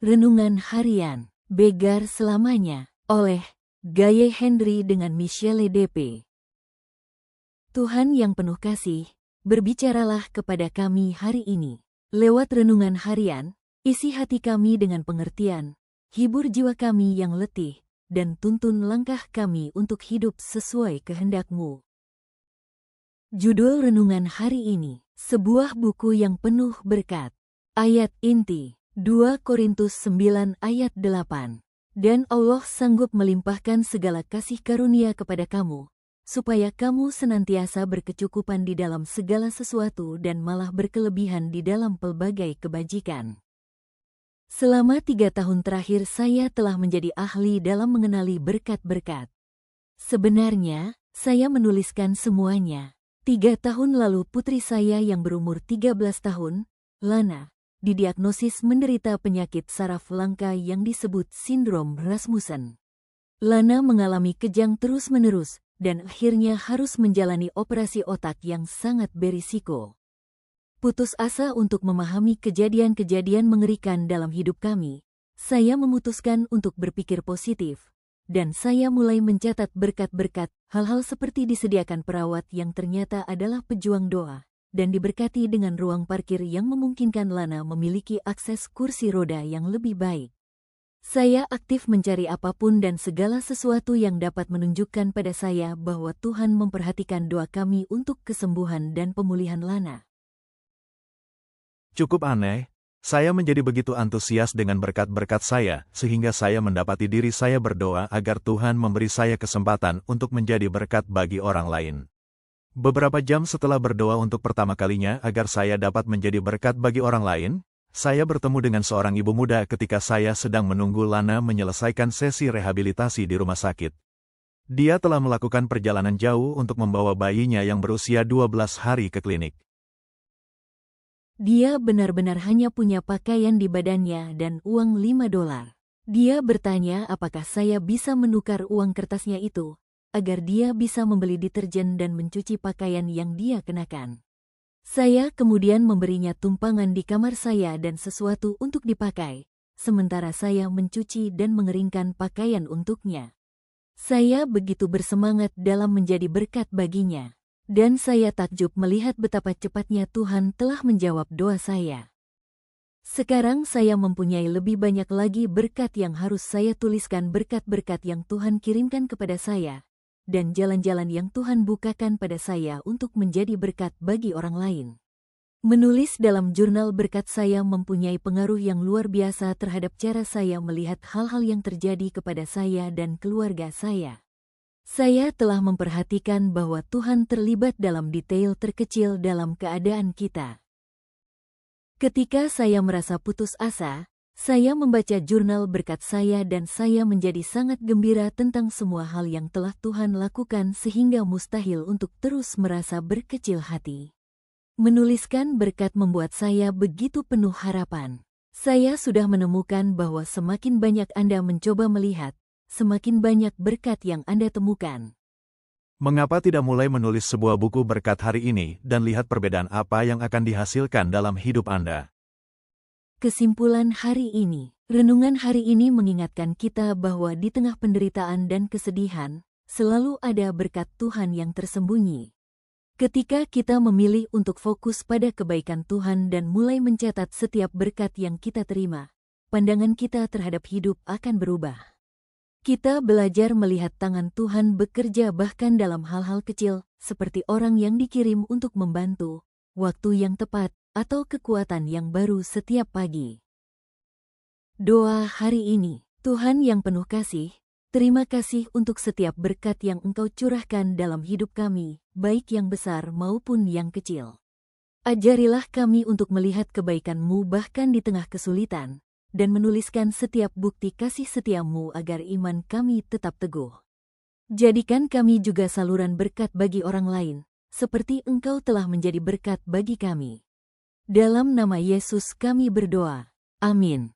Renungan Harian, Begar Selamanya, oleh Gaye Henry dengan Michelle DP. Tuhan yang penuh kasih, berbicaralah kepada kami hari ini. Lewat renungan harian, isi hati kami dengan pengertian, hibur jiwa kami yang letih, dan tuntun langkah kami untuk hidup sesuai kehendak-Mu. Judul renungan hari ini, sebuah buku yang penuh berkat. Ayat inti 2 Korintus 9 ayat 8. Dan Allah sanggup melimpahkan segala kasih karunia kepada kamu, supaya kamu senantiasa berkecukupan di dalam segala sesuatu dan malah berkelebihan di dalam pelbagai kebajikan. Selama 3 tahun terakhir saya telah menjadi ahli dalam mengenali berkat-berkat. Sebenarnya, saya menuliskan semuanya. 3 tahun lalu putri saya yang berumur 13 tahun, Lana, didiagnosis menderita penyakit saraf langka yang disebut sindrom Rasmussen. Lana mengalami kejang terus-menerus dan akhirnya harus menjalani operasi otak yang sangat berisiko. Putus asa untuk memahami kejadian-kejadian mengerikan dalam hidup kami, saya memutuskan untuk berpikir positif, dan saya mulai mencatat berkat-berkat, hal-hal seperti disediakan perawat yang ternyata adalah pejuang doa, dan diberkati dengan ruang parkir yang memungkinkan Lana memiliki akses kursi roda yang lebih baik. Saya aktif mencari apapun dan segala sesuatu yang dapat menunjukkan pada saya bahwa Tuhan memperhatikan doa kami untuk kesembuhan dan pemulihan Lana. Cukup aneh, saya menjadi begitu antusias dengan berkat-berkat saya, sehingga saya mendapati diri saya berdoa agar Tuhan memberi saya kesempatan untuk menjadi berkat bagi orang lain. Beberapa jam setelah berdoa untuk pertama kalinya agar saya dapat menjadi berkat bagi orang lain, saya bertemu dengan seorang ibu muda ketika saya sedang menunggu Lana menyelesaikan sesi rehabilitasi di rumah sakit. Dia telah melakukan perjalanan jauh untuk membawa bayinya yang berusia 12 hari ke klinik. Dia benar-benar hanya punya pakaian di badannya dan uang $5. Dia bertanya apakah saya bisa menukar uang kertasnya itu, agar dia bisa membeli deterjen dan mencuci pakaian yang dia kenakan. Saya kemudian memberinya tumpangan di kamar saya dan sesuatu untuk dipakai, sementara saya mencuci dan mengeringkan pakaian untuknya. Saya begitu bersemangat dalam menjadi berkat baginya, dan saya takjub melihat betapa cepatnya Tuhan telah menjawab doa saya. Sekarang saya mempunyai lebih banyak lagi berkat yang harus saya tuliskan, berkat-berkat yang Tuhan kirimkan kepada saya, dan jalan-jalan yang Tuhan bukakan pada saya untuk menjadi berkat bagi orang lain. Menulis dalam jurnal berkat saya mempunyai pengaruh yang luar biasa terhadap cara saya melihat hal-hal yang terjadi kepada saya dan keluarga saya. Saya telah memperhatikan bahwa Tuhan terlibat dalam detail terkecil dalam keadaan kita. Ketika saya merasa putus asa, saya membaca jurnal berkat saya dan saya menjadi sangat gembira tentang semua hal yang telah Tuhan lakukan sehingga mustahil untuk terus merasa berkecil hati. Menuliskan berkat membuat saya begitu penuh harapan. Saya sudah menemukan bahwa semakin banyak Anda mencoba melihat, semakin banyak berkat yang Anda temukan. Mengapa tidak mulai menulis sebuah buku berkat hari ini dan lihat perbedaan apa yang akan dihasilkan dalam hidup Anda? Kesimpulan hari ini, renungan hari ini mengingatkan kita bahwa di tengah penderitaan dan kesedihan, selalu ada berkat Tuhan yang tersembunyi. Ketika kita memilih untuk fokus pada kebaikan Tuhan dan mulai mencatat setiap berkat yang kita terima, pandangan kita terhadap hidup akan berubah. Kita belajar melihat tangan Tuhan bekerja bahkan dalam hal-hal kecil, seperti orang yang dikirim untuk membantu, waktu yang tepat, atau kekuatan yang baru setiap pagi. Doa hari ini, Tuhan yang penuh kasih, terima kasih untuk setiap berkat yang Engkau curahkan dalam hidup kami, baik yang besar maupun yang kecil. Ajarilah kami untuk melihat kebaikan-Mu bahkan di tengah kesulitan, dan menuliskan setiap bukti kasih setia-Mu agar iman kami tetap teguh. Jadikan kami juga saluran berkat bagi orang lain, seperti Engkau telah menjadi berkat bagi kami. Dalam nama Yesus kami berdoa. Amin.